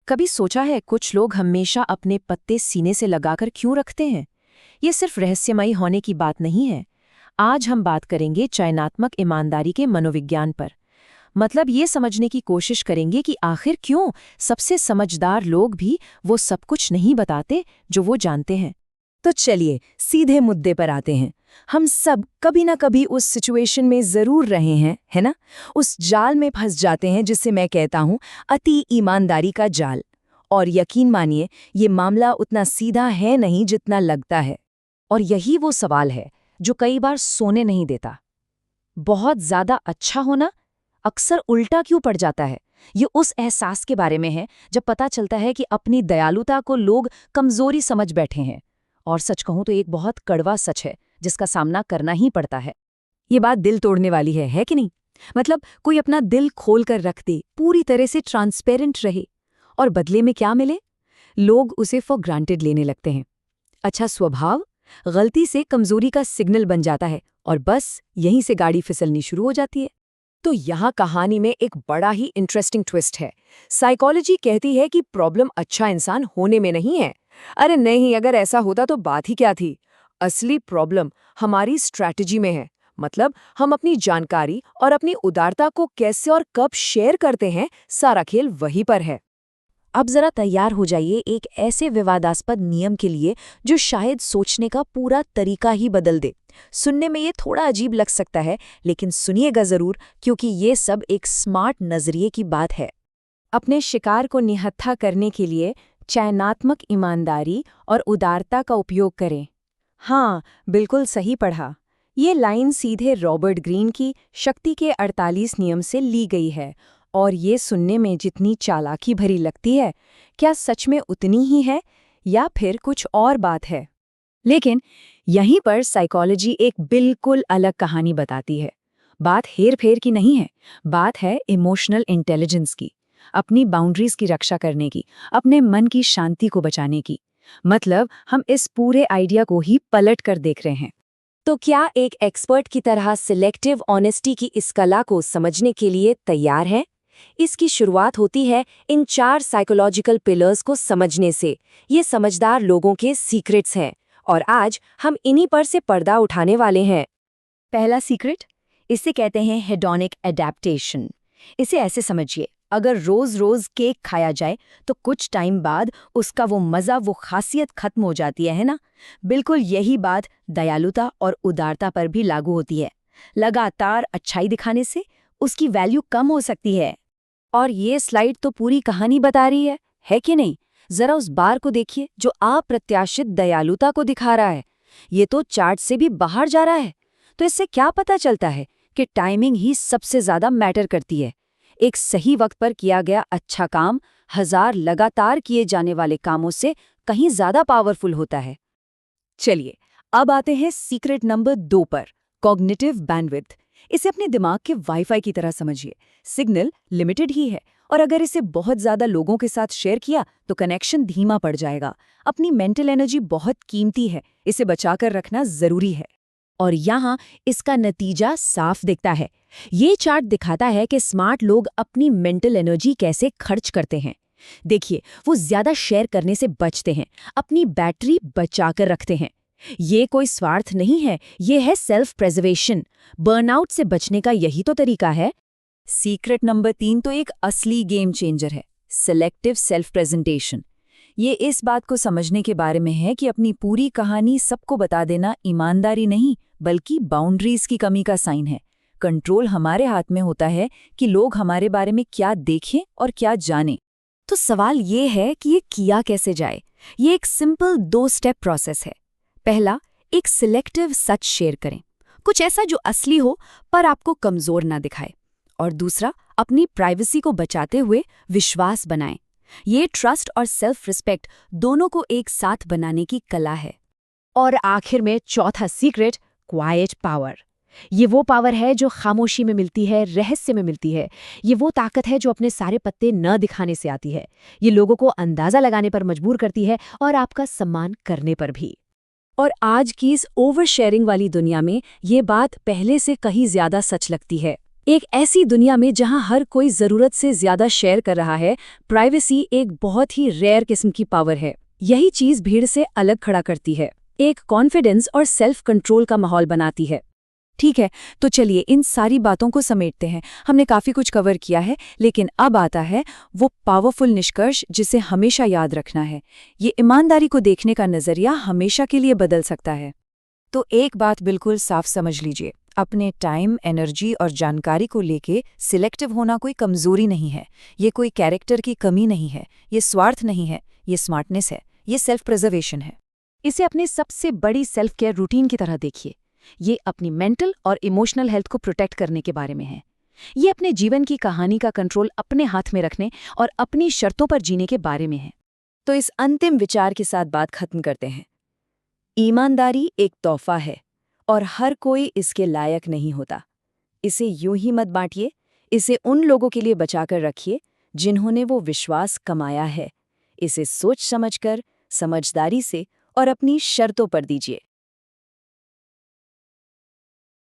कभी सोचा है कुछ लोग हमेशा अपने पत्ते सीने से लगाकर क्यों रखते हैं? ये सिर्फ रहस्यमयी होने की बात नहीं है। आज हम बात करेंगे चयनात्मक ईमानदारी के मनोविज्ञान पर। मतलब ये समझने की कोशिश करेंगे कि आखिर क्यों सबसे समझदार लोग भी वो सब कुछ नहीं बताते जो वो जानते हैं। तो चलिए सीधे मुद्दे पर आते हैं। हम सब कभी ना कभी उस सिचुएशन में जरूर रहे हैं, है ना? उस जाल में फंस जाते हैं जिसे मैं कहता हूं अति ईमानदारी का जाल। और यकीन मानिए ये मामला उतना सीधा है नहीं जितना लगता है। और यही वो सवाल है जो कई बार सोने नहीं देता। बहुत ज्यादा अच्छा होना अक्सर उल्टा क्यों पड़ जाता है? ये उस एहसास के बारे में है जब पता चलता है कि अपनी दयालुता को लोग कमजोरी समझ बैठे हैं। और सच कहूं तो एक बहुत कड़वा सच है जिसका सामना करना ही पड़ता है। ये बात दिल तोड़ने वाली है कि नहीं? मतलब कोई अपना दिल खोल कर रख दे, पूरी तरह से ट्रांसपेरेंट रहे, और बदले में क्या मिले? लोग उसे फॉर ग्रांटेड लेने लगते हैं। अच्छा स्वभाव गलती से कमजोरी का सिग्नल बन जाता है और बस यहीं से गाड़ी फिसलनी शुरू हो जाती है। तो यहाँ कहानी में एक बड़ा ही इंटरेस्टिंग ट्विस्ट है। साइकोलॉजी कहती है कि प्रॉब्लम अच्छा इंसान होने में नहीं है। अरे नहीं, अगर ऐसा होता तो बात ही क्या थी। असली प्रॉब्लम हमारी स्ट्रैटेजी में है। मतलब हम अपनी जानकारी और अपनी उदारता को कैसे और कब शेयर करते हैं, सारा खेल वहीं पर है। अब जरा तैयार हो जाइए एक ऐसे विवादास्पद नियम के लिए जो शायद सोचने का पूरा तरीका ही बदल दे। सुनने में ये थोड़ा अजीब लग सकता है, लेकिन सुनिएगा जरूर, क्योंकि ये सब एक स्मार्ट नजरिए की बात है। अपने शिकार को निहत्था करने के लिए चयनात्मक ईमानदारी और उदारता का उपयोग करें। हाँ, बिल्कुल सही पढ़ा। ये लाइन सीधे रॉबर्ट ग्रीन की शक्ति के 48 नियम से ली गई है। और ये सुनने में जितनी चालाकी भरी लगती है, क्या सच में उतनी ही है या फिर कुछ और बात है? लेकिन यहीं पर साइकोलॉजी एक बिल्कुल अलग कहानी बताती है। बात हेर-फेर की नहीं है, बात है इमोशनल इंटेलिजेंस की, अपनी बाउंड्रीज की रक्षा करने की, अपने मन की शांति को बचाने की। मतलब हम इस पूरे आइडिया को ही पलट कर देख रहे हैं। तो क्या एक एक्सपर्ट की तरह सिलेक्टिव ऑनेस्टी की इस कला को समझने के लिए तैयार हैं? इसकी शुरुआत होती है इन 4 साइकोलॉजिकल पिलर्स को समझने से। ये समझदार लोगों के सीक्रेट्स हैं और आज हम इन्हीं पर से पर्दा उठाने वाले हैं। पहला सीक्रेट, इसे कहते हैं हेडोनिक एडेप्टेशन। इसे ऐसे समझिए, अगर रोज-रोज केक खाया जाए तो कुछ टाइम बाद उसका वो मज़ा, वो खासियत खत्म हो जाती है ना? बिल्कुल यही बात दयालुता और उदारता पर भी लागू होती है। लगातार अच्छाई दिखाने से उसकी वैल्यू कम हो सकती है। और ये स्लाइड तो पूरी कहानी बता रही है कि नहीं? जरा उस बार को देखिए जो अप्रत्याशित दयालुता को दिखा रहा है। ये तो चार्ट से भी बाहर जा रहा है। तो इससे क्या पता चलता है कि टाइमिंग ही सबसे ज्यादा मैटर करती है। एक सही वक्त पर किया गया अच्छा काम 1000 लगातार किए जाने वाले कामों से कहीं ज्यादा पावरफुल होता है। चलिए अब आते हैं सीक्रेट नंबर 2 पर, कॉग्निटिव बैंडविड्थ। इसे अपने दिमाग के वाईफाई की तरह समझिए। सिग्नल लिमिटेड ही है और अगर इसे बहुत ज्यादा लोगों के साथ शेयर किया तो कनेक्शन धीमा पड़ जाएगा। अपनी मेंटल एनर्जी बहुत कीमती है, इसे बचाकर रखना जरूरी है। और यहाँ इसका नतीजा साफ दिखता है। ये चार्ट दिखाता है कि स्मार्ट लोग अपनी मेंटल एनर्जी कैसे खर्च करते हैं। देखिए, वो ज्यादा शेयर करने से बचते हैं, अपनी बैटरी बचाकर रखते हैं। ये कोई स्वार्थ नहीं है, ये है सेल्फ प्रेजर्वेशन। बर्नआउट से बचने का यही तो तरीका है। सीक्रेट नंबर 3 तो एक असली गेम चेंजर है, सिलेक्टिव सेल्फ प्रेजेंटेशन। ये इस बात को समझने के बारे में है कि अपनी पूरी कहानी सबको बता देना ईमानदारी नहीं, बल्कि बाउंड्रीज की कमी का साइन है। कंट्रोल हमारे हाथ में होता है कि लोग हमारे बारे में क्या देखें और क्या जानें। तो सवाल ये है कि ये किया कैसे जाए? ये एक सिंपल 2 स्टेप प्रोसेस है। पहला, एक सिलेक्टिव सच शेयर करें, कुछ ऐसा जो असली हो पर आपको कमजोर ना दिखाए। और दूसरा, अपनी प्राइवेसी को बचाते हुए विश्वास बनाएं। ये ट्रस्ट और सेल्फ रिस्पेक्ट दोनों को एक साथ बनाने की कला है। और आखिर में चौथा सीक्रेट, क्वाइट पावर। ये वो पावर है जो खामोशी में मिलती है, रहस्य में मिलती है। ये वो ताकत है जो अपने सारे पत्ते न दिखाने से आती है। ये लोगों को अंदाजा लगाने पर मजबूर करती है और आपका सम्मान करने पर भी। और आज की इस ओवर शेयरिंग वाली दुनिया में ये बात पहले से कहीं ज्यादा सच लगती है। एक ऐसी दुनिया में जहां हर कोई ज़रूरत से ज़्यादा शेयर कर रहा है, प्राइवेसी एक बहुत ही रेयर किस्म की पावर है। यही चीज़ भीड़ से अलग खड़ा करती है, एक कॉन्फिडेंस और सेल्फ कंट्रोल का माहौल बनाती है। ठीक है, तो चलिए इन सारी बातों को समेटते हैं। हमने काफ़ी कुछ कवर किया है, लेकिन अब आता है वो पावरफुल निष्कर्ष जिसे हमेशा याद रखना है। ये ईमानदारी को देखने का नज़रिया हमेशा के लिए बदल सकता है। तो एक बात बिल्कुल साफ समझ लीजिए, अपने टाइम, एनर्जी और जानकारी को लेके सिलेक्टिव होना कोई कमजोरी नहीं है। ये कोई कैरेक्टर की कमी नहीं है, ये स्वार्थ नहीं है, ये स्मार्टनेस है, ये सेल्फ प्रिजर्वेशन है। इसे अपने सबसे बड़ी सेल्फ केयर रूटीन की तरह देखिए। ये अपनी मेंटल और इमोशनल हेल्थ को प्रोटेक्ट करने के बारे में है। ये अपने जीवन की कहानी का कंट्रोल अपने हाथ में रखने और अपनी शर्तों पर जीने के बारे में है। तो इस अंतिम विचार के साथ बात खत्म करते हैं। ईमानदारी एक तोहफा है और हर कोई इसके लायक नहीं होता। इसे यूं ही मत बांटिए, इसे उन लोगों के लिए बचाकर रखिए जिन्होंने वो विश्वास कमाया है। इसे सोच समझकर, समझदारी से और अपनी शर्तों पर दीजिए।